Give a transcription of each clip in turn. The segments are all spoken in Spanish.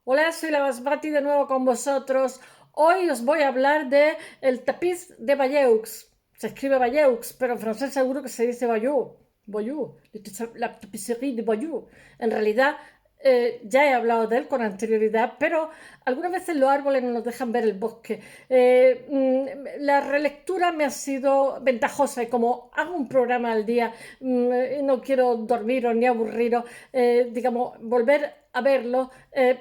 Hola, soy la Basmati de nuevo con vosotros. Hoy os voy a hablar de el tapiz de Bayeux. Se escribe Bayeux, pero en francés seguro que se dice Bayeux. Bayeux, la tapisserie de Bayeux. En realidad, ya he hablado de él con anterioridad, pero algunas veces los árboles no nos dejan ver el bosque. La relectura me ha sido ventajosa y como hago un programa al día y no quiero dormiros ni aburriros, digamos, volver a verlo,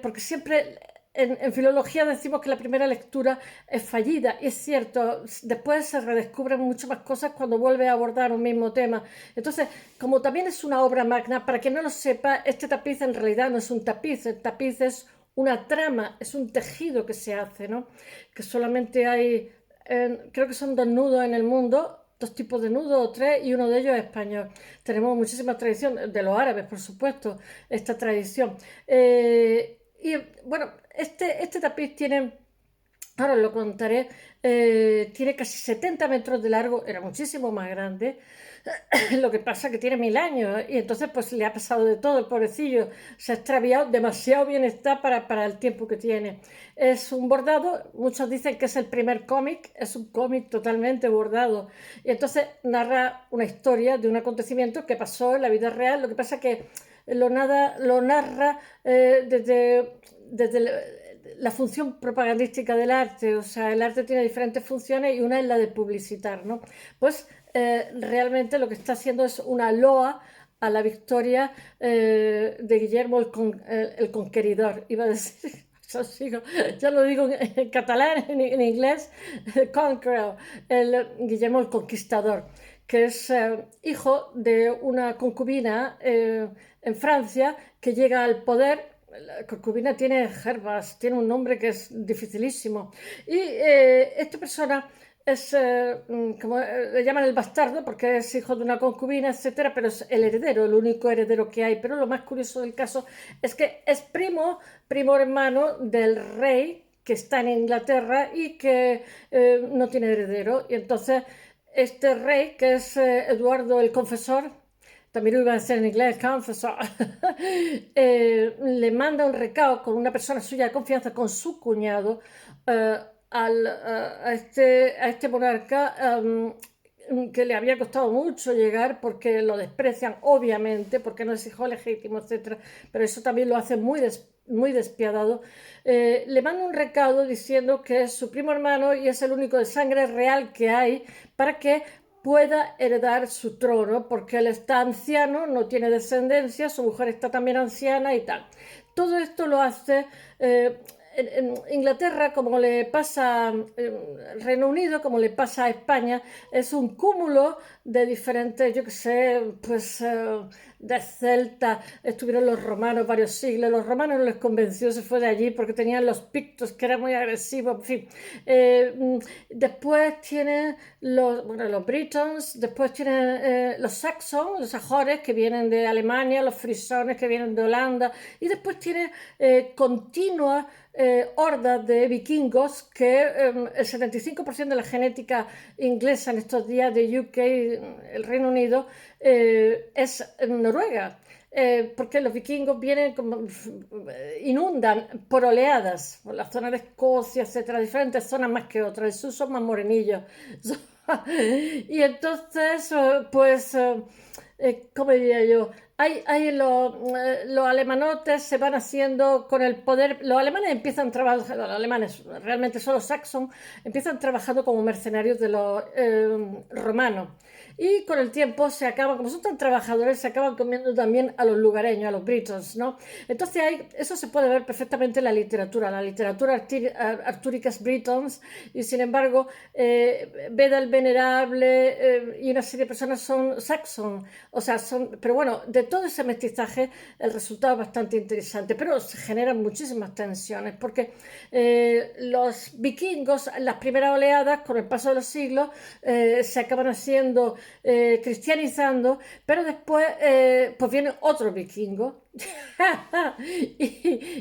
porque siempre en filología decimos que la primera lectura es fallida, y es cierto, después se redescubren muchas más cosas cuando vuelve a abordar un mismo tema. Entonces, como también es una obra magna, para quien no lo sepa, este tapiz en realidad no es un tapiz, el tapiz es una trama, es un tejido que se hace, ¿no? Que solamente hay, creo que son dos nudos en el mundo, dos tipos de nudos o tres, y uno de ellos es español. Tenemos muchísima tradición, de los árabes, por supuesto, esta tradición. Y bueno, este tapiz tiene, ahora os lo contaré, tiene casi 70 metros de largo, era muchísimo más grande. Lo que pasa es que tiene 1000 años y entonces pues le ha pasado de todo, el pobrecillo. Se ha extraviado, demasiado bien está para el tiempo que tiene. Es un bordado, muchos dicen que es el primer cómic, es un cómic totalmente bordado. Y entonces narra una historia de un acontecimiento que pasó en la vida real. Lo que pasa es que lo narra desde la función propagandística del arte. O sea, el arte tiene diferentes funciones y una es la de publicitar, ¿no? Pues realmente lo que está haciendo es una loa a la victoria de Guillermo el Conqueridor. Iba a decir, ya lo digo en catalán, en inglés, Conqueror, Guillermo el Conquistador, que es hijo de una concubina en Francia que llega al poder. La concubina tiene Gervas, tiene un nombre que es dificilísimo. Y esta persona es, como le llaman el bastardo, porque es hijo de una concubina, etcétera, pero es el heredero, el único heredero que hay. Pero lo más curioso del caso es que es primo hermano del rey que está en Inglaterra y que no tiene heredero. Y entonces este rey, que es Eduardo el Confesor, también lo iba a decir en inglés, confesor, le manda un recado con una persona suya de confianza, con su cuñado, eh, a este monarca, que le había costado mucho llegar porque lo desprecian, obviamente, porque no es hijo legítimo, etcétera, pero eso también lo hace muy despiadado. Le manda un recado diciendo que es su primo hermano y es el único de sangre real que hay para que pueda heredar su trono, porque él está anciano, no tiene descendencia, su mujer está también anciana y tal. Todo esto lo hace en Inglaterra, como le pasa al Reino Unido, como le pasa a España, es un cúmulo de diferentes, yo qué sé, pues de celtas. Estuvieron los romanos varios siglos, los romanos no les convenció, se fue de allí porque tenían los pictos, que eran muy agresivos, en fin. Después tienen los britons, después tienen los saxons, los sajores, que vienen de Alemania, los frisones, que vienen de Holanda, y después tiene continua hordas de vikingos, que el 75% de la genética inglesa en estos días de UK, el Reino Unido, es Noruega. Porque los vikingos vienen como, inundan por oleadas, por la zona de Escocia, etcétera, diferentes zonas más que otras. El sur son más morenillos. Y entonces, pues, ¿cómo diría yo? Hay los alemanotes se van haciendo con el poder. Los alemanes empiezan trabajando, los alemanes realmente son los saxon, empiezan trabajando como mercenarios de los romanos. Y con el tiempo se acaban, como son tan trabajadores, se acaban comiendo también a los lugareños, a los britons, ¿no? Entonces eso se puede ver perfectamente en la literatura artúrica es britons, y sin embargo, Beda el Venerable y una serie de personas son saxon, o sea, pero bueno, de todo ese mestizaje el resultado es bastante interesante, pero se generan muchísimas tensiones, porque los vikingos, las primeras oleadas, con el paso de los siglos, se acaban haciendo, cristianizando, pero después pues viene otro vikingo.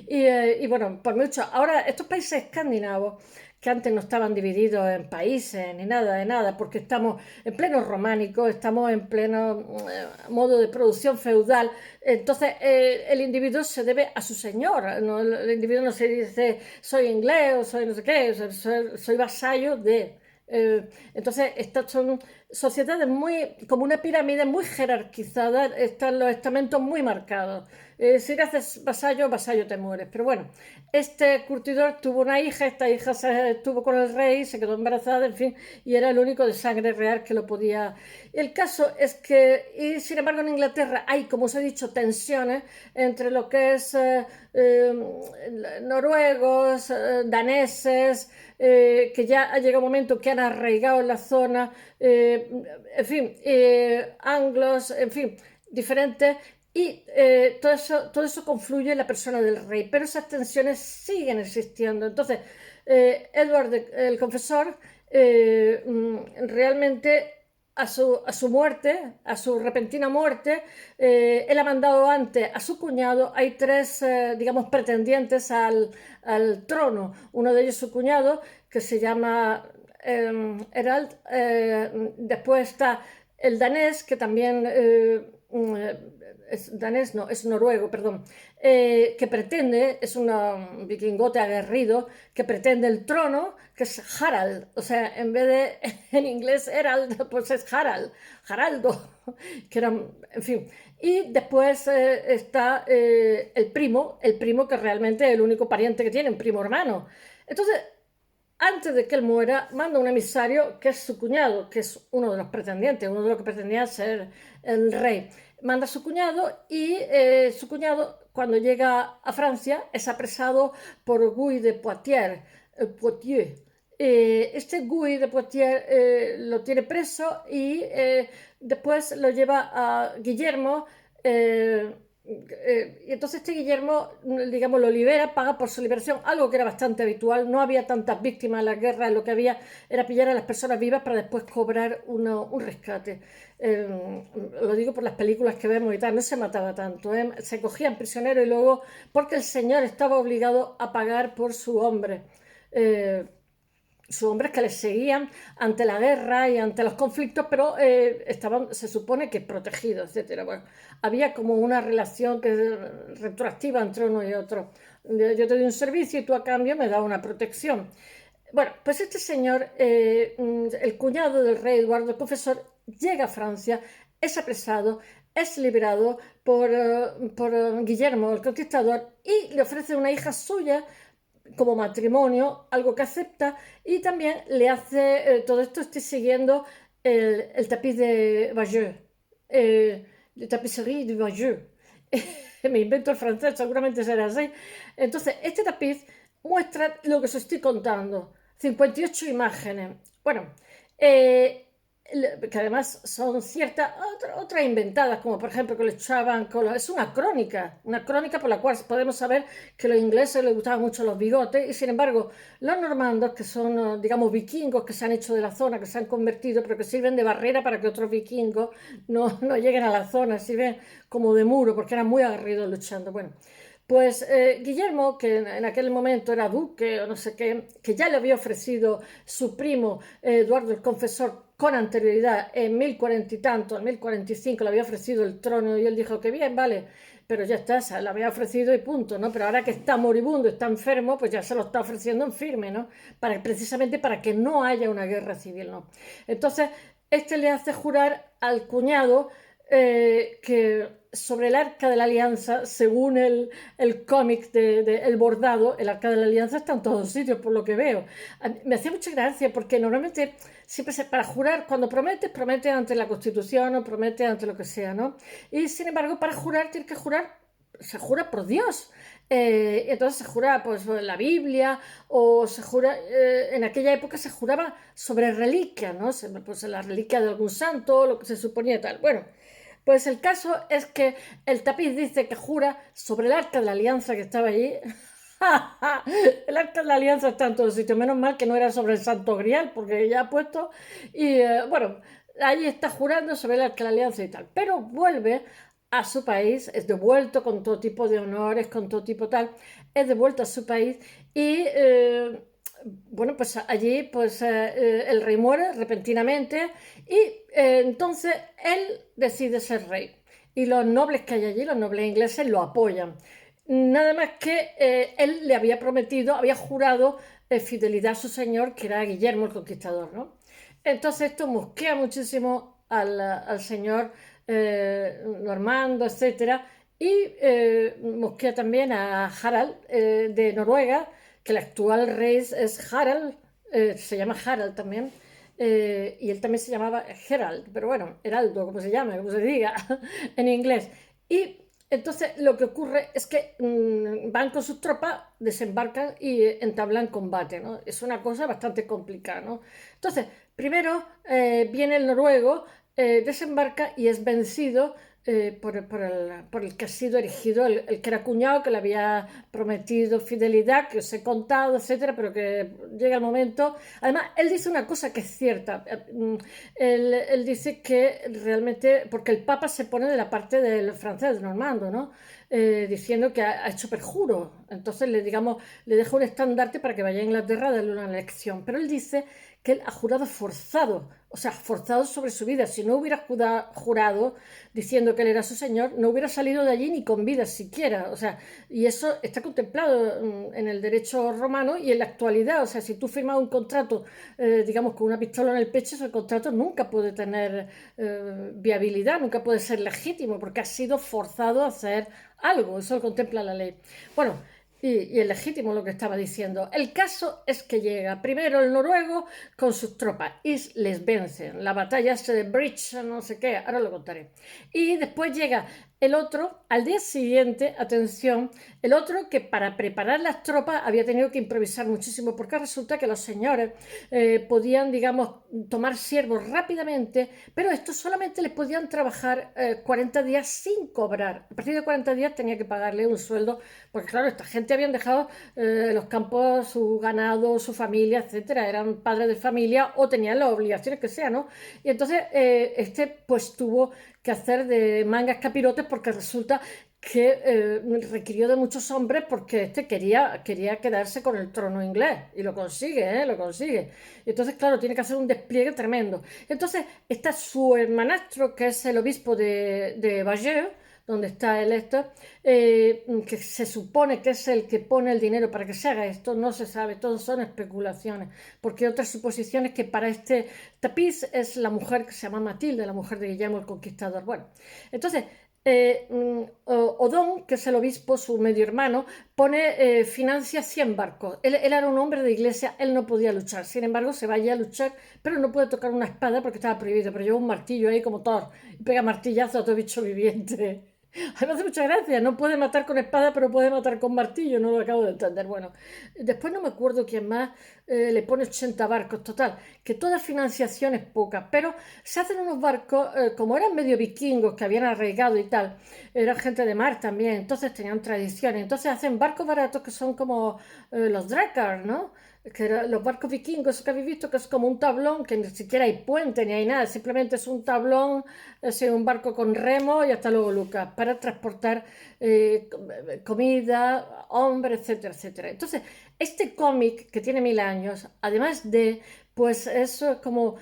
Y bueno, por mucho. Ahora, estos países escandinavos, que antes no estaban divididos en países ni nada de nada, porque estamos en pleno románico, estamos en pleno modo de producción feudal. Entonces el individuo se debe a su señor, ¿no? El individuo no se dice soy inglés o soy no sé qué, soy vasallo de... entonces, estas son sociedades muy, como una pirámide muy jerarquizada, están los estamentos muy marcados. Si haces vasallo, vasallo te mueres. Pero bueno, este curtidor tuvo una hija, esta hija se estuvo con el rey, se quedó embarazada, en fin, y era el único de sangre real que lo podía. El caso es que, y sin embargo, en Inglaterra hay, como os he dicho, tensiones entre lo que es noruegos, daneses, que ya ha llegado un momento que han arraigado en la zona, en fin, anglos, en fin, diferentes, y todo eso confluye en la persona del rey, pero esas tensiones siguen existiendo. Entonces, Edward el Confesor realmente a su muerte, a su repentina muerte, él ha mandado antes a su cuñado, hay tres, digamos, pretendientes al trono, uno de ellos su cuñado, que se llama Herald, después está el danés, que también es danés, no, es noruego, perdón, que pretende, es un vikingote aguerrido, que pretende el trono, que es Harald, o sea, en vez de en inglés Herald, pues es Harald, Haraldo, que era, en fin. Y después está el primo que realmente es el único pariente que tiene, un primo hermano. Entonces, antes de que él muera, manda un emisario que es su cuñado, que es uno de los pretendientes, uno de los que pretendía ser el rey. Manda a su cuñado y su cuñado, cuando llega a Francia, es apresado por Guy de Poitiers. Este Guy de Poitiers lo tiene preso y después lo lleva a Guillermo. Y entonces este Guillermo, digamos, lo libera, paga por su liberación, algo que era bastante habitual. No había tantas víctimas en la guerra, lo que había era pillar a las personas vivas para después cobrar un rescate. Lo digo por las películas que vemos y tal, no se mataba tanto, se cogían prisioneros y luego, porque el señor estaba obligado a pagar por su hombre. Sus hombres que les seguían ante la guerra y ante los conflictos, pero estaban, se supone que protegidos, etcétera. Bueno, había como una relación retroactiva entre uno y otro. Yo te doy un servicio y tú a cambio me das una protección. Bueno, pues este señor, el cuñado del rey Eduardo el Confesor, llega a Francia, es apresado, es liberado por Guillermo el Conquistador y le ofrece una hija suya como matrimonio, algo que acepta, y también le hace, todo esto estoy siguiendo el tapiz de Bayeux, la tapisserie de Bayeux. Me invento el francés, seguramente será así. Entonces, este tapiz muestra lo que os estoy contando, 58 imágenes. Bueno, que además son ciertas, otras inventadas, como por ejemplo que le echaban, es una crónica por la cual podemos saber que a los ingleses les gustaban mucho los bigotes y sin embargo los normandos, que son, digamos, vikingos que se han hecho de la zona, que se han convertido, pero que sirven de barrera para que otros vikingos no lleguen a la zona, sirven como de muro porque eran muy aguerridos luchando. Bueno, pues Guillermo, que en aquel momento era duque o no sé qué, que ya le había ofrecido su primo Eduardo el Confesor con anterioridad, en 1040 y tanto, en 1045 le había ofrecido el trono y él dijo que bien, vale, pero ya está, se lo había ofrecido y punto, ¿no? Pero ahora que está moribundo, está enfermo, pues ya se lo está ofreciendo en firme, ¿no? Precisamente para que no haya una guerra civil, ¿no? Entonces, este le hace jurar al cuñado que sobre el Arca de la Alianza, según el cómic El Bordado, el Arca de la Alianza está en todos sitios, por lo que veo. Me hacía mucha gracia porque normalmente siempre para jurar, cuando prometes, prometes ante la Constitución o prometes ante lo que sea, ¿no? Y sin embargo, para jurar tienes que jurar, se jura por Dios. Entonces se jura pues la Biblia o se jura, en aquella época se juraba sobre reliquias, ¿no? Pues la reliquia de algún santo, lo que se suponía tal. Bueno, pues el caso es que el tapiz dice que jura sobre el Arca de la Alianza que estaba allí. El Arca de la Alianza está en todos sitios, menos mal que no era sobre el Santo Grial, porque ya ha puesto. Y bueno, allí está jurando sobre el Arca de la Alianza y tal. Pero vuelve a su país, es devuelto con todo tipo de honores, con todo tipo tal, es devuelto a su país y bueno, pues allí pues, el rey muere repentinamente y entonces él decide ser rey. Y los nobles que hay allí, los nobles ingleses, lo apoyan. Nada más que él le había prometido, había jurado fidelidad a su señor, que era Guillermo el Conquistador, ¿no? Entonces esto mosquea muchísimo al señor Normando, etcétera, y mosquea también a Harald de Noruega, que el actual rey es Harald, se llama Harald también, y él también se llamaba Gerald, pero bueno, Heraldo, como se llama, como se diga en inglés. Y entonces lo que ocurre es que van con sus tropas, desembarcan y entablan combate, ¿no? Es una cosa bastante complicada, ¿no? Entonces, primero viene el noruego, desembarca y es vencido por el que ha sido erigido, el que era cuñado, que le había prometido fidelidad, que os he contado, etcétera, pero que llega el momento. Además, él dice una cosa que es cierta. Él dice que realmente, porque el Papa se pone de la parte del francés, de Normando, ¿no? Diciendo que ha hecho perjuro. Entonces, le deja un estandarte para que vaya a Inglaterra a darle una lección. Pero él dice que él ha jurado forzado, o sea, forzado sobre su vida. Si no hubiera jurado diciendo que él era su señor, no hubiera salido de allí ni con vida siquiera. O sea, y eso está contemplado en el derecho romano y en la actualidad. O sea, si tú firmas un contrato, digamos, con una pistola en el pecho, ese contrato nunca puede tener viabilidad, nunca puede ser legítimo, porque ha sido forzado a hacer algo. Eso lo contempla la ley. Bueno, y es legítimo lo que estaba diciendo. El caso es que llega primero el noruego con sus tropas y les vencen. La batalla es de Bridge, no sé qué, ahora lo contaré. Y después llega el otro, al día siguiente, atención, el otro que para preparar las tropas había tenido que improvisar muchísimo, porque resulta que los señores podían, digamos, tomar siervos rápidamente, pero estos solamente les podían trabajar 40 días sin cobrar. A partir de 40 días tenía que pagarle un sueldo, porque claro, esta gente habían dejado los campos, su ganado, su familia, etcétera, eran padres de familia o tenían las obligaciones que sea, ¿no? Y entonces este pues tuvo que hacer de mangas capirotes porque resulta que requirió de muchos hombres porque este quería quedarse con el trono inglés y lo consigue, lo consigue. Entonces, claro, tiene que hacer un despliegue tremendo. Entonces, está su hermanastro, que es el obispo de Bayeux, donde está el esto, que se supone que es el que pone el dinero para que se haga esto, no se sabe, todo son especulaciones, porque otras suposiciones que para este tapiz es la mujer que se llama Matilde, la mujer de Guillermo el Conquistador. Bueno, entonces Odón, que es el obispo, su medio hermano, financia 100 barcos. Él era un hombre de iglesia, él no podía luchar. Sin embargo, se vaya a luchar, pero no puede tocar una espada porque estaba prohibido. Pero lleva un martillo ahí como Thor y pega martillazo a todo bicho viviente. Me hace mucha gracia, no puede matar con espada, pero puede matar con martillo, no lo acabo de entender. Bueno, después no me acuerdo quién más le pone 80 barcos, total, que toda financiación es poca, pero se hacen unos barcos, como eran medio vikingos, que habían arraigado y tal, eran gente de mar también, entonces tenían tradiciones, entonces hacen barcos baratos que son como los Drakkar, ¿no? Que los barcos vikingos que habéis visto, que es como un tablón, que ni siquiera hay puente ni hay nada, simplemente es un tablón, es un barco con remo y hasta luego Lucas, para transportar comida, hombres, etcétera, etcétera. Entonces, este cómic que tiene 1000 años, además de, pues es como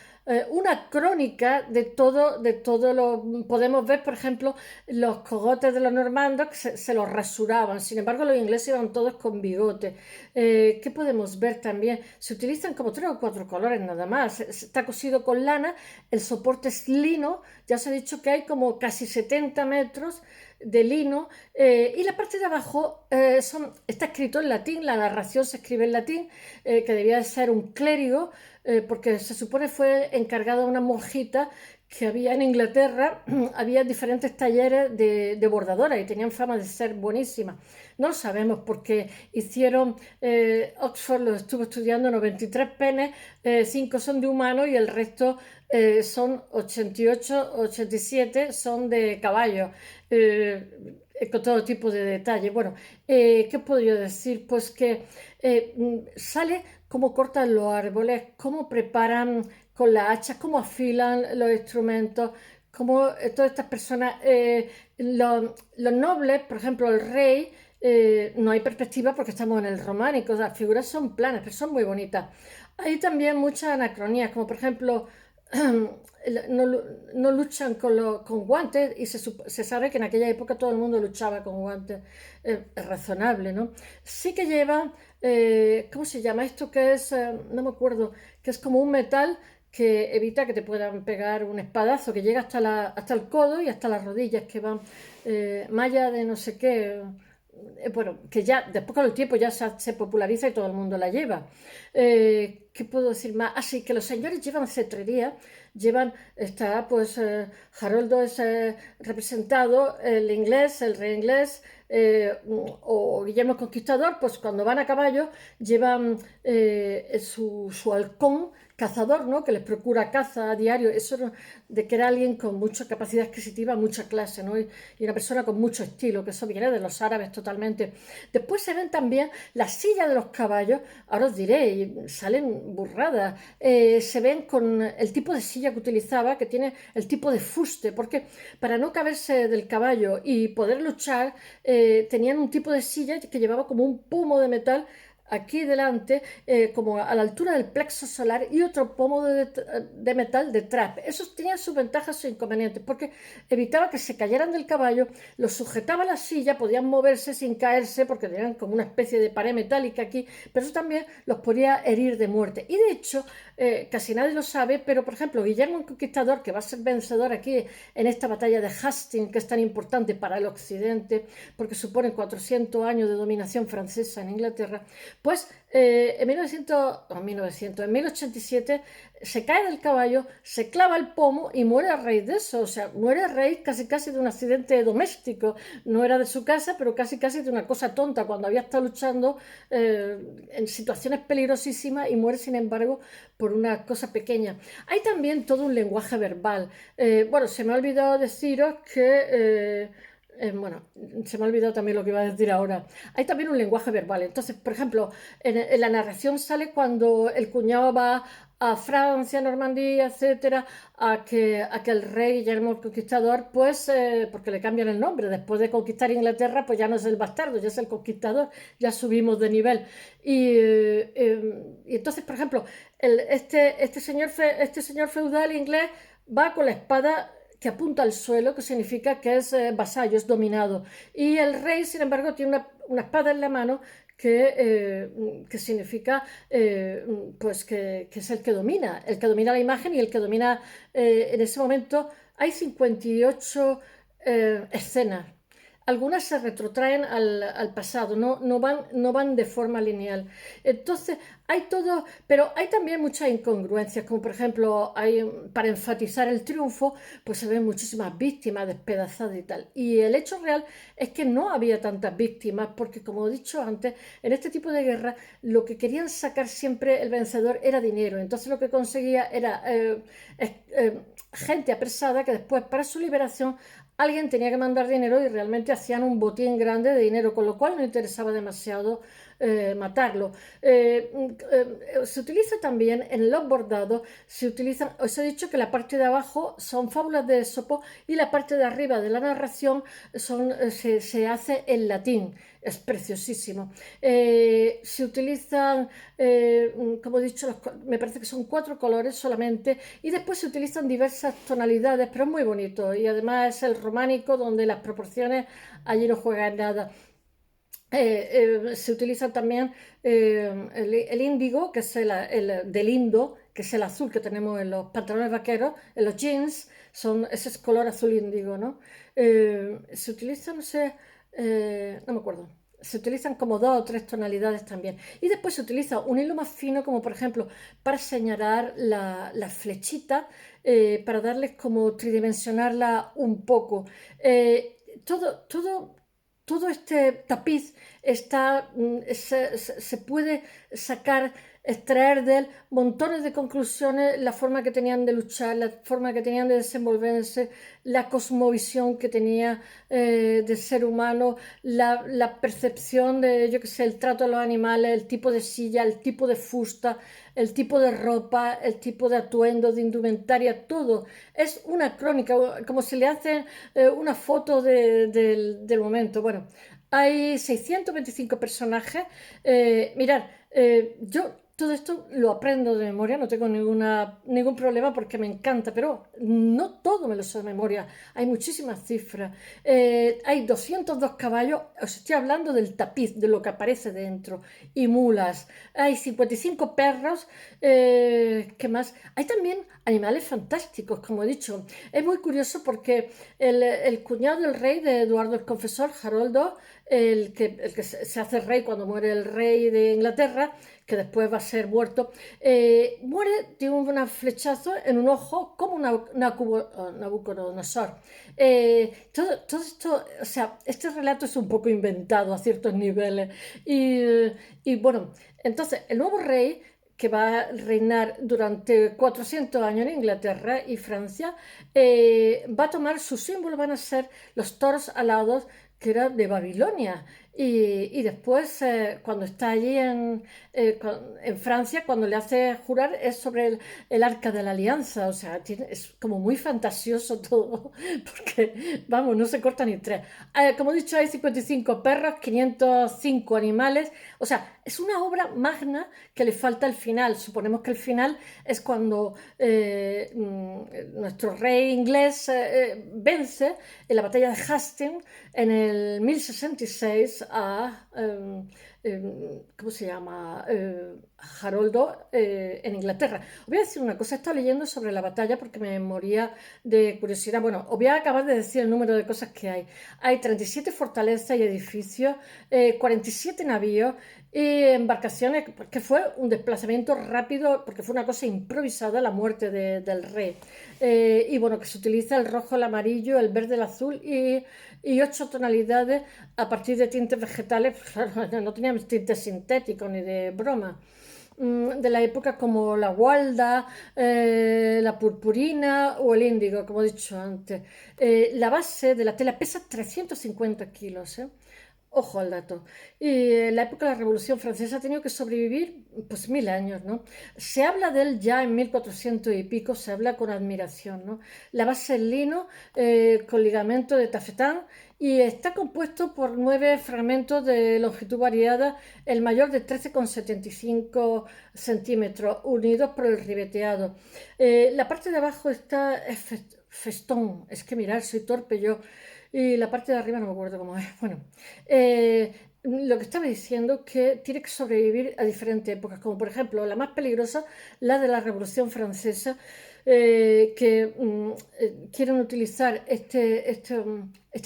una crónica de todo lo... Podemos ver, por ejemplo, los cogotes de los normandos que se los rasuraban, sin embargo los ingleses iban todos con bigote. ¿Qué podemos ver también? Se utilizan como 3 o 4 colores nada más, está cosido con lana, el soporte es lino, ya os he dicho que hay como casi 70 metros de lino y la parte de abajo está escrito en latín, la narración se escribe en latín, que debía de ser un clérigo, porque se supone fue encargada una monjita que había en Inglaterra, había diferentes talleres de bordadoras y tenían fama de ser buenísimas. No lo sabemos porque hicieron, Oxford lo estuvo estudiando 93 penes, 5 son de humano y el resto son 88, 87 son de caballo. Con todo tipo de detalles. Bueno, ¿qué puedo yo decir? Pues que sale cómo cortan los árboles, cómo preparan con las hachas, cómo afilan los instrumentos, cómo todas estas personas, los nobles, por ejemplo, el rey, no hay perspectiva porque estamos en el románico, las figuras son planas, pero son muy bonitas. Hay también muchas anacronías, como por ejemplo, no, no luchan con guantes y se sabe que en aquella época todo el mundo luchaba con guantes, es razonable, ¿no? Sí que llevan, ¿cómo se llama esto? Que es, no me acuerdo, que es como un metal que evita que te puedan pegar un espadazo que llega hasta el codo y hasta las rodillas, que van malla de no sé qué, bueno, que ya después con el tiempo ya se populariza y todo el mundo la lleva. ¿Qué puedo decir más? Así que los señores llevan cetrería, está pues Haroldo es representado, el inglés, el rey inglés, o Guillermo el Conquistador, pues cuando van a caballo llevan su halcón cazador, ¿no? Que les procura caza a diario, eso de que era alguien con mucha capacidad adquisitiva, mucha clase, ¿no? Y una persona con mucho estilo, que eso viene de los árabes totalmente. Después se ven también las sillas de los caballos, ahora os diré, salen burradas, se ven con el tipo de silla que utilizaba, que tiene el tipo de fuste, porque para no caberse del caballo y poder luchar, tenían un tipo de silla que llevaba como un pomo de metal aquí delante, como a la altura del plexo solar, y otro pomo de metal detrás. Esos tenían sus ventajas y sus inconvenientes, porque evitaba que se cayeran del caballo, los sujetaba a la silla, podían moverse sin caerse, porque tenían como una especie de pared metálica aquí, pero eso también los podía herir de muerte. Y de hecho, casi nadie lo sabe, pero por ejemplo, Guillermo el Conquistador, que va a ser vencedor aquí en esta batalla de Hastings, que es tan importante para el occidente, porque supone 400 años de dominación francesa en Inglaterra, pues en 1087 se cae del caballo, se clava el pomo y muere a raíz de eso. O sea, muere a raíz casi casi de un accidente doméstico. No era de su casa, pero casi casi de una cosa tonta, cuando había estado luchando en situaciones peligrosísimas y muere, sin embargo, por una cosa pequeña. Hay también todo un lenguaje verbal. Bueno, se me ha olvidado deciros que... bueno, se me ha olvidado también lo que iba a decir ahora. Hay también un lenguaje verbal. Entonces, por ejemplo, en la narración sale cuando el cuñado va a Francia, Normandía, etcétera, a que el rey Guillermo el Conquistador, pues, porque le cambian el nombre, después de conquistar Inglaterra, pues ya no es el bastardo, ya es el conquistador, ya subimos de nivel. Y entonces, por ejemplo, este señor feudal inglés va con la espada que apunta al suelo, que significa que es vasallo, es dominado. Y el rey, sin embargo, tiene una espada en la mano que significa pues que es el que domina la imagen y el que domina en ese momento. Hay 58 escenas. Algunas se retrotraen al pasado, no van de forma lineal. Entonces, hay todo, pero hay también muchas incongruencias, como por ejemplo, para enfatizar el triunfo, pues se ven muchísimas víctimas despedazadas y tal. Y el hecho real es que no había tantas víctimas, porque como he dicho antes, en este tipo de guerra lo que querían sacar siempre el vencedor era dinero. Entonces lo que conseguía era gente apresada que después, para su liberación, alguien tenía que mandar dinero y realmente hacían un botín grande de dinero, con lo cual no interesaba demasiado matarlo. Se utiliza también en los bordados, os he dicho que la parte de abajo son fábulas de Esopo y la parte de arriba de la narración se hace en latín. Es preciosísimo. Se utilizan, como he dicho, me parece que son 4 colores solamente, y después se utilizan diversas tonalidades, pero es muy bonito. Y además es el románico, donde las proporciones allí no juegan nada. Se utiliza también el índigo, que es el del Indo, que es el azul que tenemos en los pantalones vaqueros, en los jeans, ese es color azul índigo, ¿no? Se utiliza, no sé, no me acuerdo. Se utilizan como 2 o 3 tonalidades también. Y después se utiliza un hilo más fino, como por ejemplo para señalar las flechitas, para darles como tridimensionarla un poco. Todo este tapiz se puede sacar, extraer de él montones de conclusiones, la forma que tenían de luchar, la forma que tenían de desenvolverse, la cosmovisión que tenía del ser humano, la percepción de, yo qué sé, el trato de los animales, el tipo de silla, el tipo de fusta, el tipo de ropa, el tipo de atuendo, de indumentaria, todo. Es una crónica, como si le hacen una foto del momento. Bueno, hay 625 personajes. Mirad, yo todo esto lo aprendo de memoria, no tengo ningún problema porque me encanta, pero no todo me lo sé de memoria. Hay muchísimas cifras. Hay 202 caballos, os estoy hablando del tapiz, de lo que aparece dentro, y mulas. Hay 55 perros. ¿Qué más? Hay también animales fantásticos, como he dicho. Es muy curioso porque el cuñado del rey, de Eduardo el Confesor, Haroldo, el que se hace rey cuando muere el rey de Inglaterra, que después va a ser muerto, muere de un flechazo en un ojo como Nabucodonosor. Todo esto, o sea, este relato es un poco inventado a ciertos niveles. Y bueno, entonces el nuevo rey que va a reinar durante 400 años en Inglaterra y Francia, va a tomar su símbolo, van a ser los toros alados, que era de Babilonia. Y después, cuando está allí en Francia, cuando le hace jurar, es sobre el Arca de la Alianza. O sea, es como muy fantasioso todo, porque, vamos, no se corta ni tres. Como he dicho, hay 55 perros, 505 animales. O sea, es una obra magna que le falta el final. Suponemos que el final es cuando nuestro rey inglés vence en la batalla de Hastings en el 1066 a, ¿cómo se llama? Haroldo, en Inglaterra. Os voy a decir una cosa, he estado leyendo sobre la batalla porque me moría de curiosidad. Bueno, os voy a acabar de decir el número de cosas que hay. Hay 37 fortalezas y edificios, 47 navíos y embarcaciones, que fue un desplazamiento rápido, porque fue una cosa improvisada la muerte del rey. Y bueno, que se utiliza el rojo, el amarillo, el verde, el azul y 8 tonalidades a partir de tintes vegetales. Claro, no teníamos tintes sintéticos ni de broma. De la época como la gualda, la purpurina o el índigo, como he dicho antes. La base de la tela pesa 350 kilos. Ojo al dato. Y en la época de la Revolución Francesa ha tenido que sobrevivir pues 1000 años, ¿no? Se habla de él ya en 1400 y pico, se habla con admiración, ¿no? La base es lino, con ligamento de tafetán, y está compuesto por 9 fragmentos de longitud variada, el mayor de 13,75 centímetros, unidos por el ribeteado. La parte de abajo está festón, es que mirar, soy torpe yo, y la parte de arriba no me acuerdo cómo es. Bueno, lo que estaba diciendo es que tiene que sobrevivir a diferentes épocas, como por ejemplo la más peligrosa, la de la Revolución Francesa, que quieren utilizar este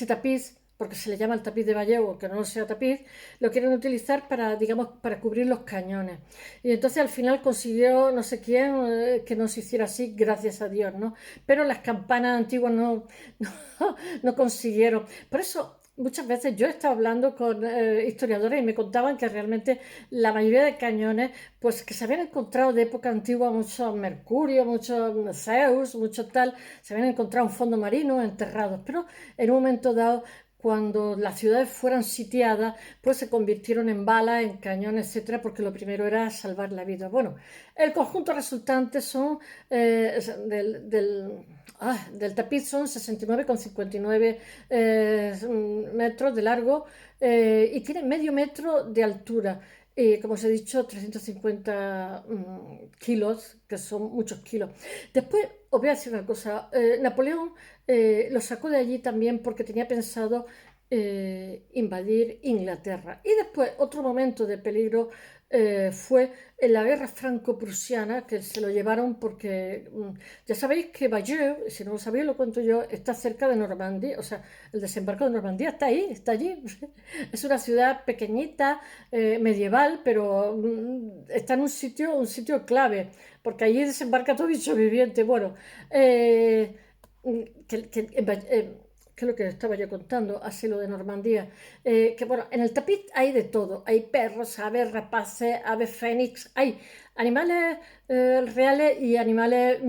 tapiz, porque se le llama el tapiz de Bayeux, aunque no sea tapiz, lo quieren utilizar para, digamos, para cubrir los cañones. Y entonces al final consiguió no sé quién que no se hiciera así, gracias a Dios, ¿no? Pero las campanas antiguas no, no consiguieron. Por eso muchas veces yo he estado hablando con historiadores y me contaban que realmente la mayoría de cañones, pues que se habían encontrado de época antigua mucho mercurio, mucho Zeus, mucho tal, se habían encontrado en fondo marino, enterrados, pero en un momento dado, cuando las ciudades fueran sitiadas, pues se convirtieron en balas, en cañones, etcétera, porque lo primero era salvar la vida. Bueno, el conjunto resultante son del tapiz son 69,59 metros de largo, y tiene medio metro de altura. Como os he dicho, 350 kilos, que son muchos kilos. Después os voy a decir una cosa. Napoleón lo sacó de allí también porque tenía pensado invadir Inglaterra. Y después, otro momento de peligro fue en la guerra franco-prusiana, que se lo llevaron porque ya sabéis que Bayeux, si no lo sabéis lo cuento yo, está cerca de Normandía, o sea, el desembarco de Normandía está ahí, está allí. Es una ciudad pequeñita, medieval, pero está en un sitio clave, porque allí desembarca todo bicho viviente. Bueno, que es lo que estaba yo contando, así lo de Normandía, que bueno, en el tapiz hay de todo, hay perros, aves, rapaces, aves fénix, hay animales reales y animales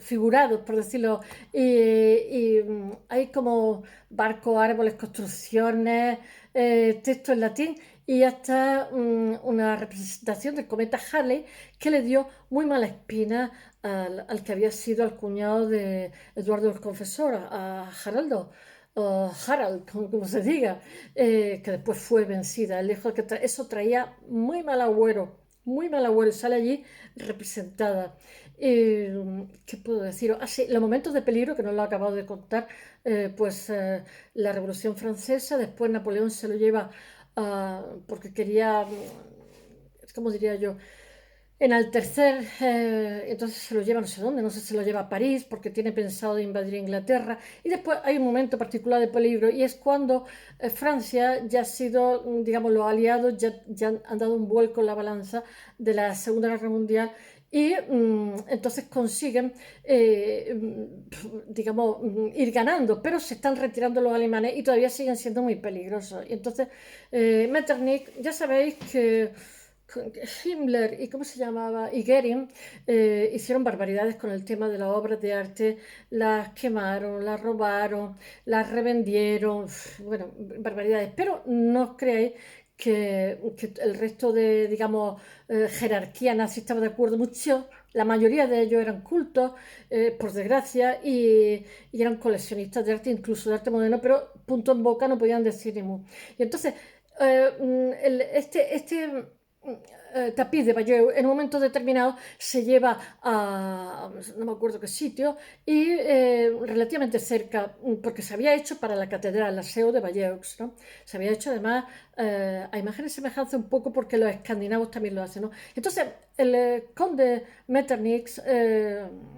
figurados, por decirlo, y hay como barcos, árboles, construcciones, texto en latín, y hasta una representación del cometa Halley que le dio muy mala espina al que había sido el cuñado de Eduardo el Confesor, a Haroldo. Harald, como se diga, que después fue vencida. Él dijo que eso traía muy mal agüero, y sale allí representada. ¿Qué puedo decir? Ah, sí, los momentos de peligro, que no lo he acabado de contar, pues la Revolución Francesa, después Napoleón se lo lleva porque quería, ¿cómo diría yo? Enaltecer, entonces se lo lleva no sé dónde, no sé si se lo lleva a París porque tiene pensado invadir Inglaterra. Y después hay un momento particular de peligro y es cuando Francia ya ha sido, digamos, los aliados ya han dado un vuelco en la balanza de la Segunda Guerra Mundial y entonces consiguen, digamos, ir ganando, pero se están retirando los alemanes y todavía siguen siendo muy peligrosos. Y entonces Metternich, ya sabéis que Himmler y cómo se llamaba y Goering hicieron barbaridades con el tema de las obras de arte, las quemaron, las robaron, las revendieron, bueno, barbaridades, pero no os creáis que el resto de, digamos, jerarquía nazi estaba de acuerdo mucho. La mayoría de ellos eran cultos, por desgracia, y eran coleccionistas de arte, incluso de arte moderno, pero punto en boca no podían decir ni mu. Y entonces, este tapiz de Bayeux en un momento determinado se lleva a no me acuerdo qué sitio y relativamente cerca porque se había hecho para la catedral, la SEO de Bayeux, ¿no? Se había hecho además a imágenes semejanza un poco porque los escandinavos también lo hacen, ¿no? Entonces el conde Metternich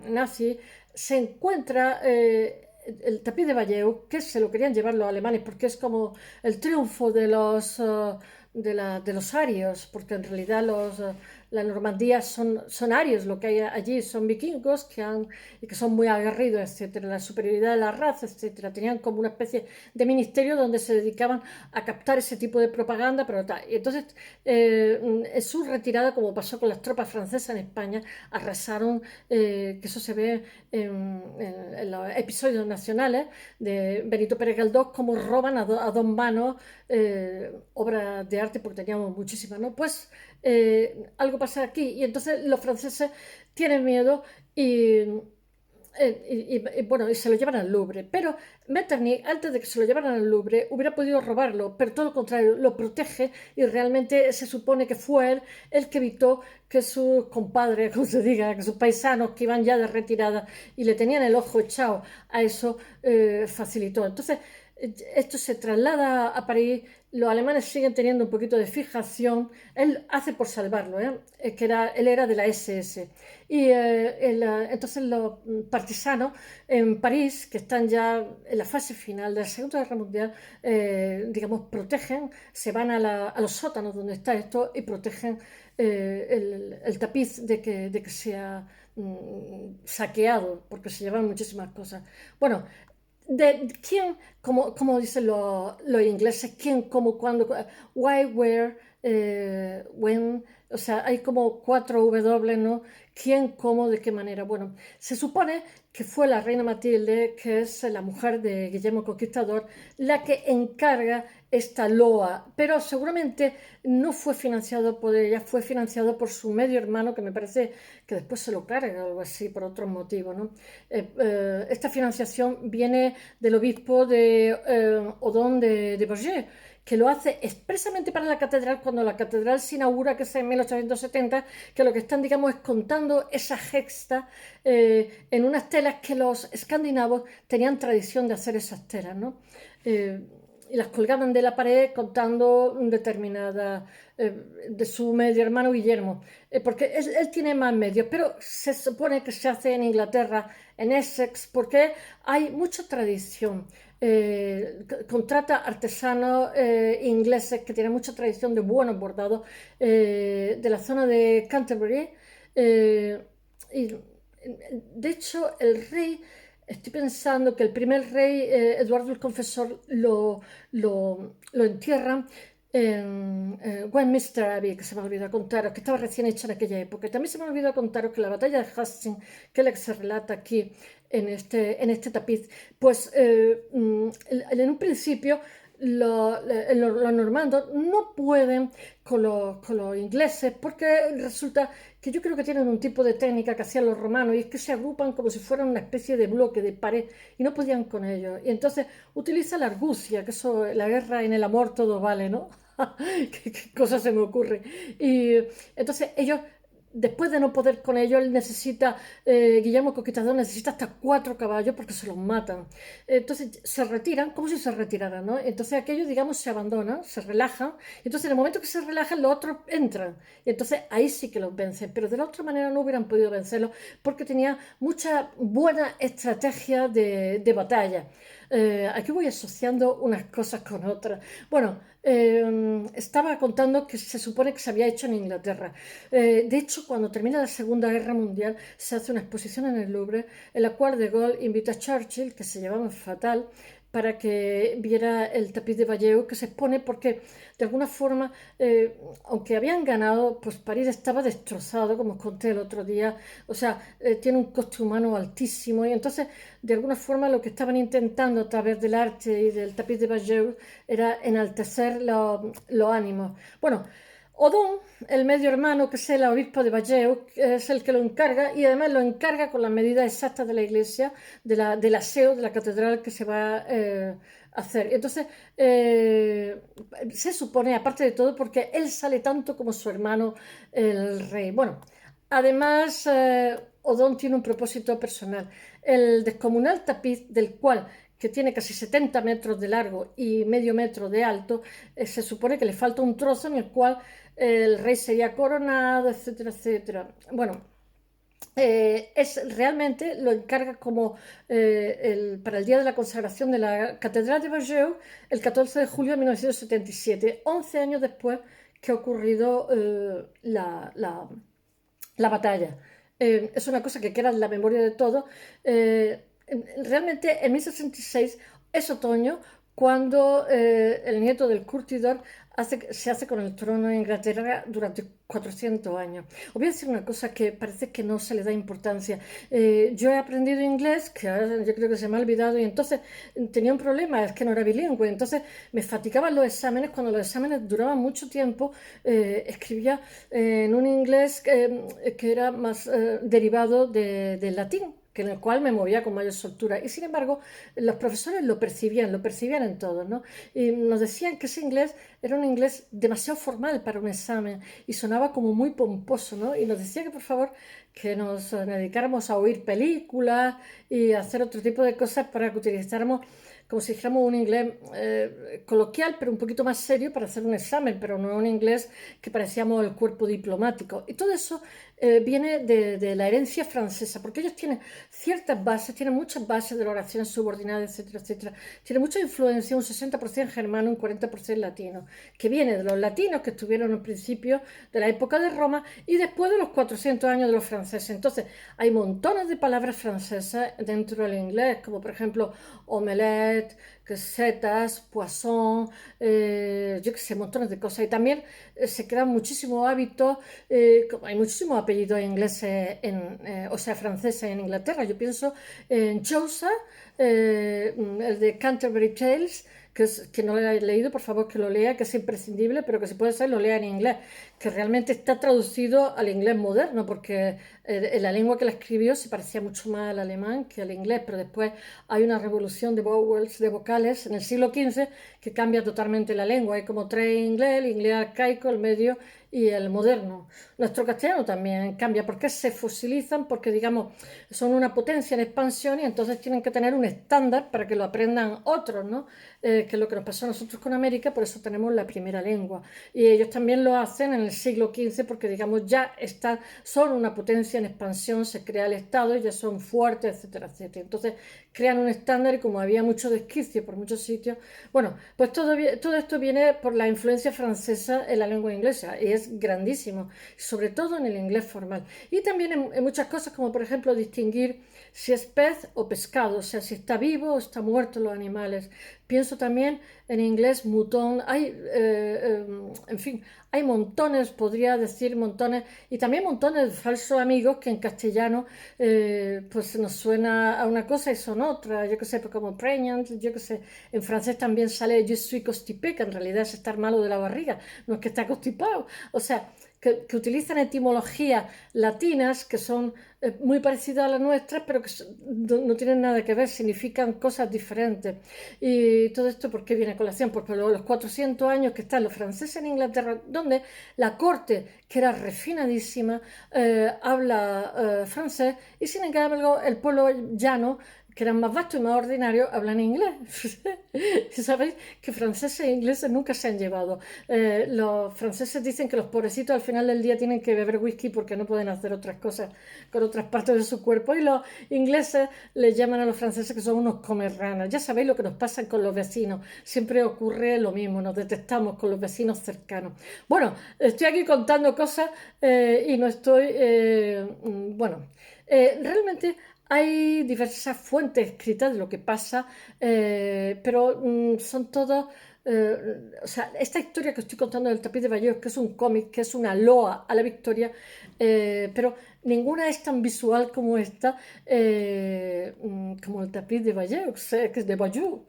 nazi se encuentra el tapiz de Bayeux, que se lo querían llevar los alemanes porque es como el triunfo de de los arios, porque en realidad la Normandía son arios, lo que hay allí son vikingos y que son muy aguerridos, etcétera, la superioridad de la raza, etcétera. Tenían como una especie de ministerio donde se dedicaban a captar ese tipo de propaganda, pero tal. Y entonces, en su retirada, como pasó con las tropas francesas en España, arrasaron, que eso se ve en los episodios nacionales de Benito Pérez Galdós, como roban a dos manos obras de arte, porque teníamos muchísimas, ¿no? Pues algo pasa aquí y entonces los franceses tienen miedo bueno, y se lo llevan al Louvre. Pero Metternich, antes de que se lo llevaran al Louvre, hubiera podido robarlo, pero todo lo contrario, lo protege y realmente se supone que fue él el que evitó que sus compadres, como se diga, que sus paisanos que iban ya de retirada y le tenían el ojo echado a eso, facilitó. Entonces, esto se traslada a París, los alemanes siguen teniendo un poquito de fijación, él hace por salvarlo, que él era de la SS. Y entonces los partisanos en París, que están ya en la fase final de la Segunda Guerra Mundial, digamos, protegen, se van a los sótanos donde está esto y protegen el tapiz de que sea saqueado, porque se llevan muchísimas cosas. Bueno, de quién, como dicen los ingleses, quién, cómo, cuándo, why, where, when, o sea, hay como cuatro W, ¿no? ¿Quién, cómo, de qué manera? Bueno, se supone que fue la reina Matilde, que es la mujer de Guillermo el Conquistador, la que encarga esta loa, pero seguramente no fue financiado por ella, fue financiado por su medio hermano, que me parece que después se lo carga o algo así, por otros motivos, ¿no? Esta financiación viene del obispo de Odón de Bourges, que lo hace expresamente para la catedral, cuando la catedral se inaugura, que es en 1870, que lo que están, digamos, es contando esa gesta en unas telas que los escandinavos tenían tradición de hacer esas telas, ¿no? Y las colgaban de la pared contando determinada de su medio hermano Guillermo, porque él tiene más medios, pero se supone que se hace en Inglaterra, en Essex, porque hay mucha tradición. Contrata artesanos ingleses que tienen mucha tradición de buenos bordados de la zona de Canterbury. Y de hecho, el rey, estoy pensando que el primer rey, Eduardo el Confesor, lo entierran en Westminster Abbey, que se me olvidó contaros, que estaba recién hecha en aquella época. También se me olvidó contaros que la batalla de Hastings, que es la que se relata aquí en este tapiz, pues en un principio los normandos no pueden con los ingleses porque resulta que yo creo que tienen un tipo de técnica que hacían los romanos y es que se agrupan como si fueran una especie de bloque, de pared y no podían con ellos. Y entonces utiliza la argucia, que eso, la guerra en el amor todo vale, ¿no? ¿Qué cosa se me ocurre? Y entonces ellos después de no poder con ellos, él necesita, Guillermo Conquistador necesita hasta 4 caballos porque se los matan. Entonces se retiran, como si se retiraran, ¿no? Entonces aquellos, digamos, se abandonan, se relajan. Entonces en el momento que se relajan, los otros entran. Y entonces ahí sí que los vencen. Pero de la otra manera no hubieran podido vencerlos porque tenía mucha buena estrategia de batalla. Aquí voy asociando unas cosas con otras. Bueno, estaba contando que se supone que se había hecho en Inglaterra. De hecho, cuando termina la Segunda Guerra Mundial, se hace una exposición en el Louvre en la cual De Gaulle invita a Churchill, que se llevaban fatal, para que viera el tapiz de Bayeux que se expone porque de alguna forma, aunque habían ganado, pues París estaba destrozado, como os conté el otro día, o sea, tiene un coste humano altísimo y entonces de alguna forma lo que estaban intentando a través del arte y del tapiz de Bayeux era enaltecer los ánimos. Bueno, Odón, el medio hermano, que es el obispo de Bayeux, es el que lo encarga y además lo encarga con las medidas exactas de la iglesia, del aseo de la catedral que se va a hacer. Entonces, se supone, aparte de todo, porque él sale tanto como su hermano, el rey. Bueno, además, Odón tiene un propósito personal. El descomunal tapiz del cual que tiene casi 70 metros de largo y medio metro de alto, se supone que le falta un trozo en el cual el rey sería coronado, etcétera, etcétera. Bueno, realmente lo encarga como para el día de la consagración de la Catedral de Bayeux el 14 de julio de 1977, 11 años después que ha ocurrido la batalla. Es una cosa que queda en la memoria de todos. Realmente en 1066 es otoño cuando el nieto del curtidor se hace con el trono de Inglaterra durante 400 años. Os voy a decir una cosa que parece que no se le da importancia. Yo he aprendido inglés, que ahora yo creo que se me ha olvidado, y entonces tenía un problema, es que no era bilingüe, entonces me fatigaban los exámenes, cuando los exámenes duraban mucho tiempo, escribía en un inglés que era más derivado del latín, que en el cual me movía con mayor soltura. Y sin embargo, los profesores lo percibían en todos, ¿no? Y nos decían que ese inglés era un inglés demasiado formal para un examen y sonaba como muy pomposo, ¿no? Y nos decía que por favor que nos dedicáramos a oír películas y a hacer otro tipo de cosas para que utilizáramos como si dijéramos un inglés coloquial, pero un poquito más serio para hacer un examen, pero no un inglés que parecíamos el cuerpo diplomático. Y todo eso viene de la herencia francesa, porque ellos tienen ciertas bases, tienen muchas bases de las oraciones subordinadas, etcétera, etcétera. Tiene mucha influencia, un 60% germano, un 40% latino, que viene de los latinos que estuvieron al principio de la época de Roma y después de los 400 años de los franceses. Entonces, hay montones de palabras francesas dentro del inglés, como por ejemplo omelette, setas, poisson, yo que sé, montones de cosas. Y también se crean muchísimos hábitos, hay muchísimos apellidos ingleses, o sea, franceses en Inglaterra. Yo pienso en Chaucer, el de Canterbury Tales, que no lo he leído, por favor que lo lea, que es imprescindible, pero que si puede ser lo lea en inglés, que realmente está traducido al inglés moderno, porque en la lengua que la escribió se parecía mucho más al alemán que al inglés, pero después hay una revolución de vowels, de vocales, en el siglo XV que cambia totalmente la lengua. Hay como tres inglés, el inglés arcaico, el medio y el moderno. Nuestro castellano también cambia, porque se fosilizan, porque digamos son una potencia en expansión y entonces tienen que tener un estándar para que lo aprendan otros, ¿no? Que es lo que nos pasó a nosotros con América, por eso tenemos la primera lengua. Y ellos también lo hacen en el siglo XV porque digamos ya son una potencia en expansión, se crea el Estado, ya son fuertes, etcétera, etcétera. Entonces crean un estándar y como había mucho desquicio por muchos sitios, bueno, pues todo esto viene por la influencia francesa en la lengua inglesa y es grandísimo, sobre todo en el inglés formal. Y también en muchas cosas, como por ejemplo distinguir si es pez o pescado, o sea, si está vivo o está muerto los animales. Pienso también en inglés mouton, en fin, hay montones, podría decir montones, y también montones de falsos amigos que en castellano pues nos suena a una cosa y son otra, yo que sé, pues como pregnant, yo que sé, en francés también sale je suis constipé, que en realidad es estar malo de la barriga, no es que está constipado, o sea, que utilizan etimologías latinas que son muy parecidas a las nuestras, pero que no tienen nada que ver, significan cosas diferentes. Y todo esto, ¿por qué viene a colación? Porque luego los 400 años que están los franceses en Inglaterra, donde la corte, que era refinadísima, habla francés, y sin embargo el pueblo llano, que eran más vastos y más ordinarios, hablan inglés. Sabéis que franceses e ingleses nunca se han llevado. Los franceses dicen que los pobrecitos al final del día tienen que beber whisky porque no pueden hacer otras cosas con otras partes de su cuerpo, y los ingleses les llaman a los franceses que son unos comerranas. Ya sabéis lo que nos pasa con los vecinos, siempre ocurre lo mismo, nos detestamos con los vecinos cercanos. Bueno, estoy aquí contando cosas y no estoy, realmente hay diversas fuentes escritas de lo que pasa, pero son todos, o sea, esta historia que estoy contando del tapiz de Bayeux, que es un cómic, que es una loa a la victoria, pero ninguna es tan visual como esta, como el tapiz de Bayeux, que es de Bayeux.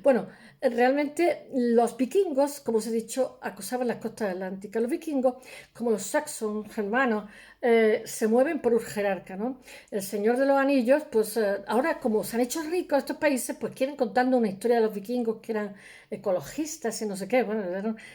Bueno, realmente los vikingos, como os he dicho, acosaban las costas atlánticas. Los vikingos, como los saxons, germanos, se mueven por un jerarca, ¿no? El Señor de los Anillos, pues ahora como se han hecho ricos estos países, pues quieren contando una historia de los vikingos que eran ecologistas y no sé qué, bueno,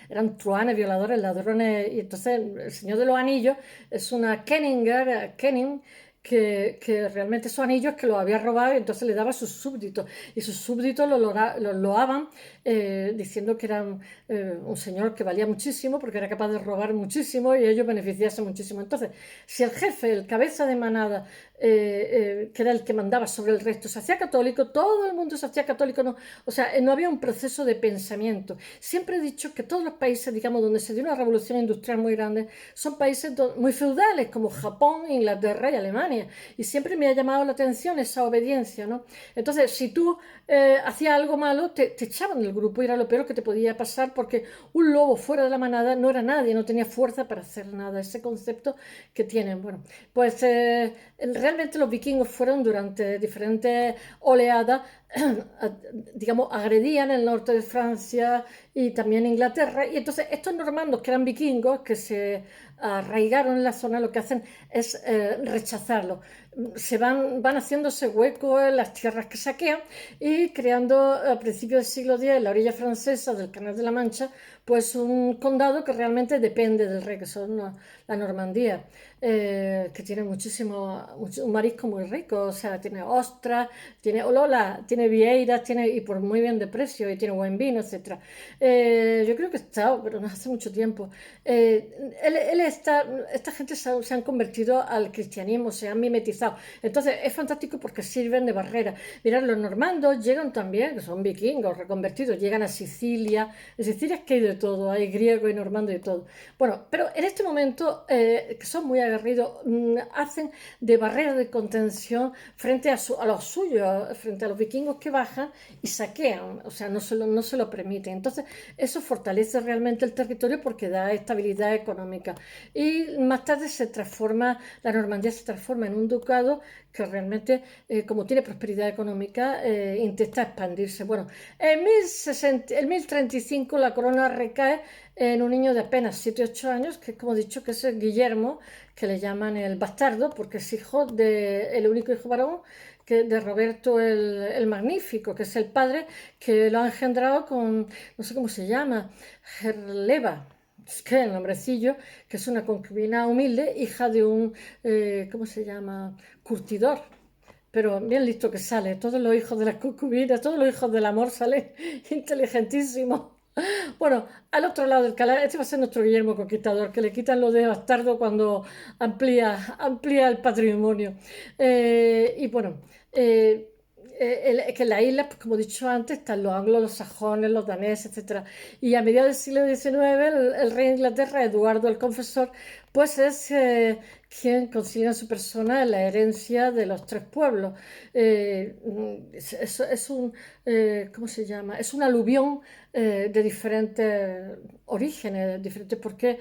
eran truanes, violadores, ladrones, y entonces el Señor de los Anillos es una Kenning, que realmente esos anillos que los había robado y entonces le daba a sus súbditos, y sus súbditos los loaban diciendo que era un señor que valía muchísimo porque era capaz de robar muchísimo y ellos beneficiarse muchísimo. Entonces, si el jefe, el cabeza de manada, que era el que mandaba sobre el resto, se hacía católico, todo el mundo se hacía católico, no, o sea, no había un proceso de pensamiento. Siempre he dicho que todos los países, digamos, donde se dio una revolución industrial muy grande, son países muy feudales, como Japón, Inglaterra y Alemania, y siempre me ha llamado la atención esa obediencia, ¿no? Entonces, si tú hacías algo malo, te echaban del grupo y era lo peor que te podía pasar, porque un lobo fuera de la manada no era nadie, no tenía fuerza para hacer nada, ese concepto que tienen. Bueno, pues realmente los vikingos fueron durante diferentes oleadas, digamos, agredían el norte de Francia y también Inglaterra, y entonces estos normandos que eran vikingos, que se arraigaron en la zona, lo que hacen es rechazarlo. Van haciéndose hueco en las tierras que saquean y creando a principios del siglo X en la orilla francesa del Canal de la Mancha pues un condado que realmente depende del rey, que son la Normandía, que tiene un marisco muy rico, o sea, tiene ostras, tiene olola, tiene vieiras, y por muy bien de precio, y tiene buen vino, etc. Yo creo que está, pero no hace mucho tiempo. Esta gente se han convertido al cristianismo, se han mimetizado. Entonces es fantástico porque sirven de barrera. Mirad, los normandos llegan también, que son vikingos reconvertidos, llegan a Sicilia. En Sicilia es que hay de todo, hay griego y normando y todo. Bueno, pero en este momento, que son muy aguerridos, hacen de barrera de contención frente a los suyos, frente a los vikingos que bajan y saquean, o sea, no se lo permiten. Entonces, eso fortalece realmente el territorio porque da estabilidad económica. Y más tarde la Normandía se transforma en un ducado que realmente, como tiene prosperidad económica, intenta expandirse. Bueno, en 1035 la corona recae en un niño de apenas 7 u 8 años, que como he dicho, que es el Guillermo, que le llaman el bastardo, porque es el único hijo varón de Roberto el Magnífico, que es el padre que lo ha engendrado con, no sé cómo se llama, Gerleva. Es que el nombrecillo, que es una concubina humilde, hija de un, ¿cómo se llama? Curtidor. Pero bien listo que sale, todos los hijos de las concubinas, todos los hijos del amor salen inteligentísimos. Bueno, al otro lado del canal, este va a ser nuestro Guillermo Conquistador, que le quitan lo de bastardo cuando amplía el patrimonio. Y bueno, que en las islas, pues como he dicho antes, están los anglos, los sajones, los daneses, etcétera. Y a mediados del siglo XIX, el rey de Inglaterra, Eduardo el Confesor, pues es quien consigue en su persona la herencia de los tres pueblos. Es un, ¿cómo se llama? Es un aluvión de diferentes orígenes, diferentes porque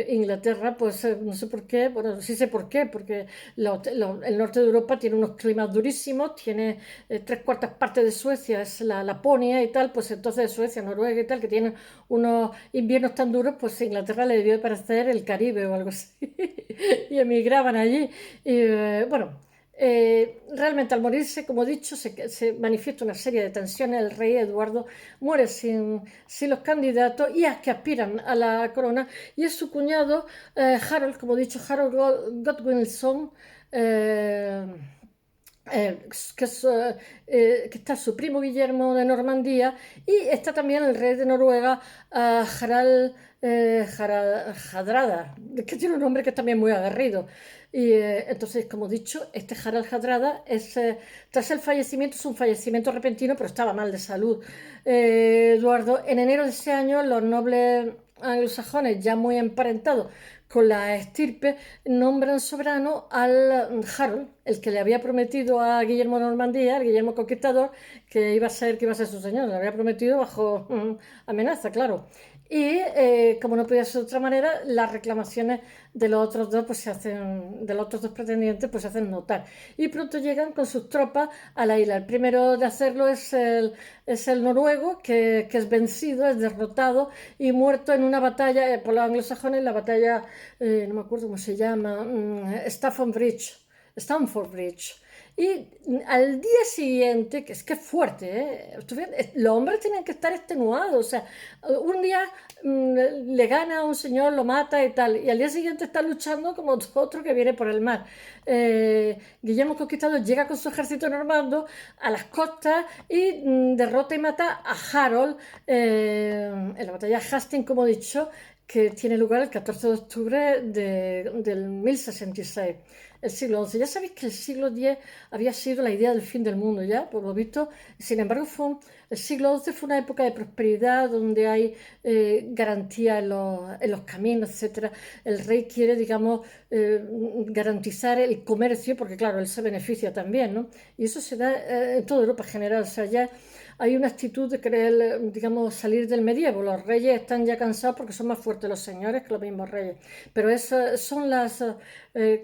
Inglaterra, pues no sé por qué, bueno, sí sé por qué, porque el norte de Europa tiene unos climas durísimos, tiene tres cuartas partes de Suecia, es la Laponia y tal, pues entonces Suecia, Noruega y tal, que tienen unos inviernos tan duros, pues Inglaterra le debió de parecer el Caribe o algo así, y emigraban allí. Y, bueno, realmente al morirse, como he dicho, se manifiesta una serie de tensiones. El rey Eduardo muere sin los candidatos y que aspiran a la corona, y es su cuñado Harold, como he dicho, Harold Godwinson, eh, que, que está su primo Guillermo de Normandía, y está también el rey de Noruega, Harald Hardrada, que tiene un nombre que es también muy aguerrido. Y entonces, como he dicho, este Harald Hardrada tras el fallecimiento, es un fallecimiento repentino, pero estaba mal de salud. Eduardo, en enero de ese año, los nobles anglosajones, ya muy emparentados con la estirpe, nombran soberano al Harold, el que le había prometido a Guillermo de Normandía, al Guillermo Conquistador, que iba a ser su señor. Le había prometido bajo amenaza, claro. Y como no podía ser de otra manera, las reclamaciones de los otros dos, pues de los otros dos pretendientes, pues se hacen notar. Y pronto llegan con sus tropas a la isla. El primero de hacerlo es el noruego, que es vencido, es derrotado y muerto en una batalla por los anglosajones, la batalla, no me acuerdo cómo se llama, Stamford Bridge. Y al día siguiente, que es fuerte, los hombres tienen que estar extenuados, o sea, un día le gana a un señor, lo mata y tal, y al día siguiente está luchando como otro que viene por el mar. Guillermo Conquistador llega con su ejército normando a las costas y derrota y mata a Harold en la batalla de Hastings, como he dicho, que tiene lugar el 14 de octubre del 1066, el siglo XI. Ya sabéis que el siglo X había sido la idea del fin del mundo, ya, por lo visto. Sin embargo, el siglo XI fue una época de prosperidad donde hay garantía en los caminos, etcétera. El rey quiere, digamos, garantizar el comercio, porque claro, él se beneficia también, ¿no? Y eso se da en toda Europa en general. O sea, ya hay una actitud de querer, digamos, salir del medievo. Los reyes están ya cansados porque son más fuertes los señores que los mismos reyes. Pero esas son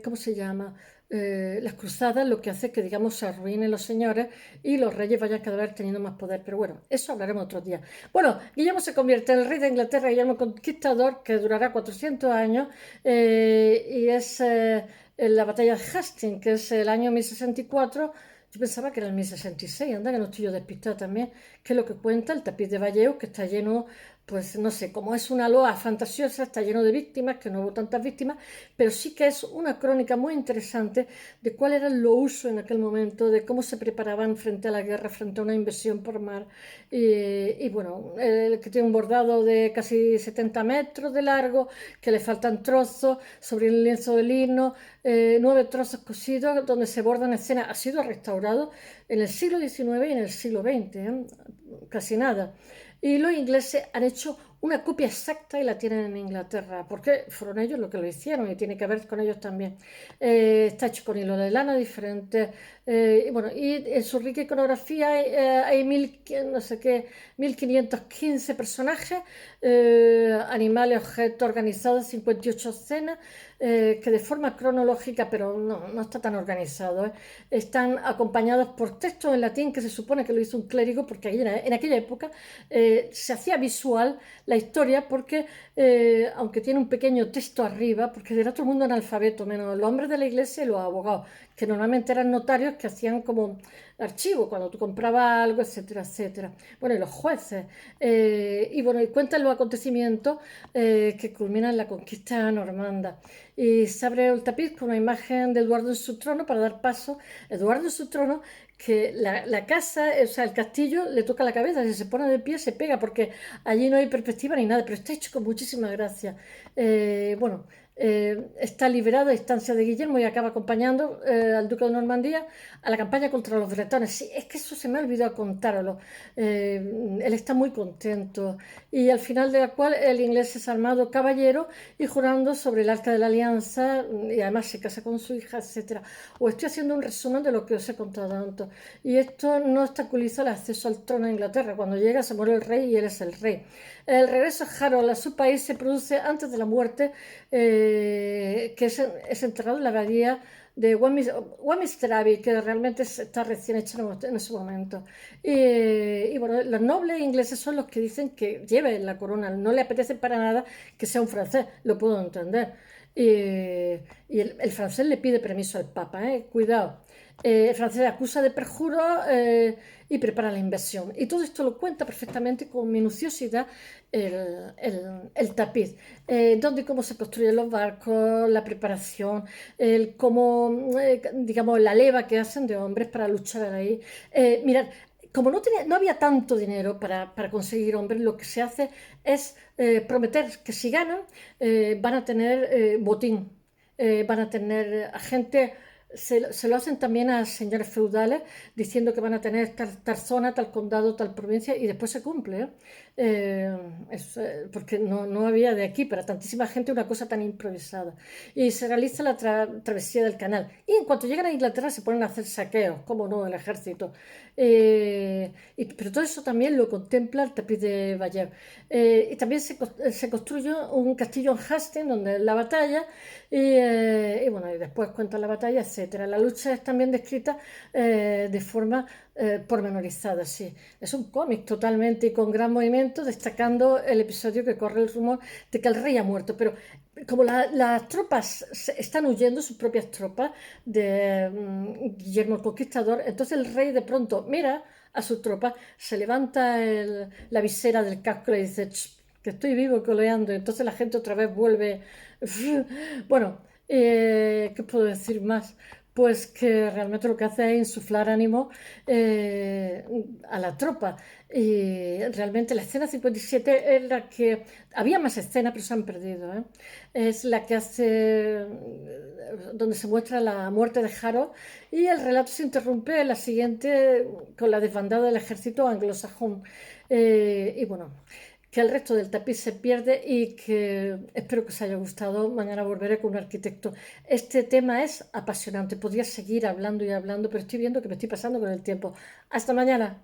¿cómo se llama? Las cruzadas lo que hace que, digamos, se arruinen los señores y los reyes vayan cada vez teniendo más poder. Pero bueno, eso hablaremos otro día. Bueno, Guillermo se convierte en el rey de Inglaterra, Guillermo Conquistador, que durará 400 años, y es en la batalla de Hastings, que es el año 1064. Yo pensaba que era el 1066, anda que no estoy yo despistada también, que es lo que cuenta el tapiz de Valleux, que está lleno, pues no sé, como es una loa fantasiosa, está lleno de víctimas, que no hubo tantas víctimas, pero sí que es una crónica muy interesante de cuál era el uso en aquel momento, de cómo se preparaban frente a la guerra, frente a una invasión por mar. Y bueno, que tiene un bordado de casi 70 metros de largo, que le faltan trozos sobre el lienzo de lino, 9 trozos cosidos donde se bordan escenas. Ha sido restaurado en el siglo XIX y en el siglo XX, casi nada. Y los ingleses han hecho una copia exacta y la tienen en Inglaterra, porque fueron ellos los que lo hicieron y tiene que ver con ellos también. Está hecho con hilo de lana diferente. Y bueno, y en su rica iconografía hay no sé qué, 1515 personajes, animales, objetos organizados, 58 escenas, que de forma cronológica, pero no está tan organizado, están acompañados por textos en latín, que se supone que lo hizo un clérigo, porque en aquella época se hacía visual la historia, porque aunque tiene un pequeño texto arriba, porque era todo el mundo analfabeto, menos los hombres de la iglesia y los abogados, que normalmente eran notarios que hacían como archivo cuando tú comprabas algo, etcétera, etcétera. Bueno, y los jueces. Y bueno, y cuentan los acontecimientos que culminan la conquista normanda. Y se abre el tapiz con una imagen de Eduardo en su trono para dar paso. Eduardo en su trono, que la casa, o sea, el castillo le toca la cabeza, si se pone de pie se pega, porque allí no hay perspectiva ni nada, pero está hecho con muchísima gracia. Bueno, está liberado a instancia de Guillermo y acaba acompañando al duque de Normandía a la campaña contra los bretones. Sí, es que eso se me ha olvidado contároslo. Él está muy contento y al final de la cual el inglés es armado caballero y jurando sobre el arca de la alianza y además se casa con su hija, etcétera. Os estoy haciendo un resumen de lo que os he contado antes. Y esto no obstaculiza el acceso al trono de Inglaterra. Cuando llega se muere el rey y él es el rey. El regreso de Harold a su país se produce antes de la muerte, que es enterrado en la abadía de Westminster Abbey, que realmente está recién hecha en ese momento. Y bueno, los nobles ingleses son los que dicen que lleve la corona, no le apetece para nada que sea un francés, lo puedo entender. Y el francés le pide permiso al Papa, cuidado. El francés acusa de perjuro y prepara la invasión. Y todo esto lo cuenta perfectamente con minuciosidad el tapiz, donde cómo se construyen los barcos, la preparación, cómo, digamos, la leva que hacen de hombres para luchar ahí. Mirad, como no había tanto dinero para conseguir hombres, lo que se hace es prometer que si ganan van a tener botín, van a tener agentes. Se lo hacen también a señores feudales diciendo que van a tener tal zona, tal condado, tal provincia y después se cumple. Porque no había de aquí para tantísima gente una cosa tan improvisada. Y se realiza la travesía del canal. Y en cuanto llegan a Inglaterra se ponen a hacer saqueos, como no, el ejército. Pero todo eso también lo contempla el tapiz de Bayeux. Y también se construye un castillo en Hastings, donde es la batalla, bueno, y después cuentan la batalla, etcétera. La lucha es también descrita de forma pormenorizada, sí. Es un cómic totalmente y con gran movimiento, destacando el episodio que corre el rumor de que el rey ha muerto. Pero como las tropas están huyendo, sus propias tropas de Guillermo el Conquistador, entonces el rey de pronto mira a sus tropas, se levanta la visera del casco y le dice que estoy vivo coleando. Entonces la gente otra vez vuelve. Bueno, ¿qué puedo decir más? Pues que realmente lo que hace es insuflar ánimo a la tropa. Y realmente la escena 57 es la que... Había más escenas, pero se han perdido. Es la que hace... donde se muestra la muerte de Harold y el relato se interrumpe en la siguiente con la desbandada del ejército anglosajón. Y bueno, que el resto del tapiz se pierde y que espero que os haya gustado. Mañana volveré con un arquitecto. Este tema es apasionante. Podría seguir hablando y hablando, pero estoy viendo que me estoy pasando con el tiempo. Hasta mañana.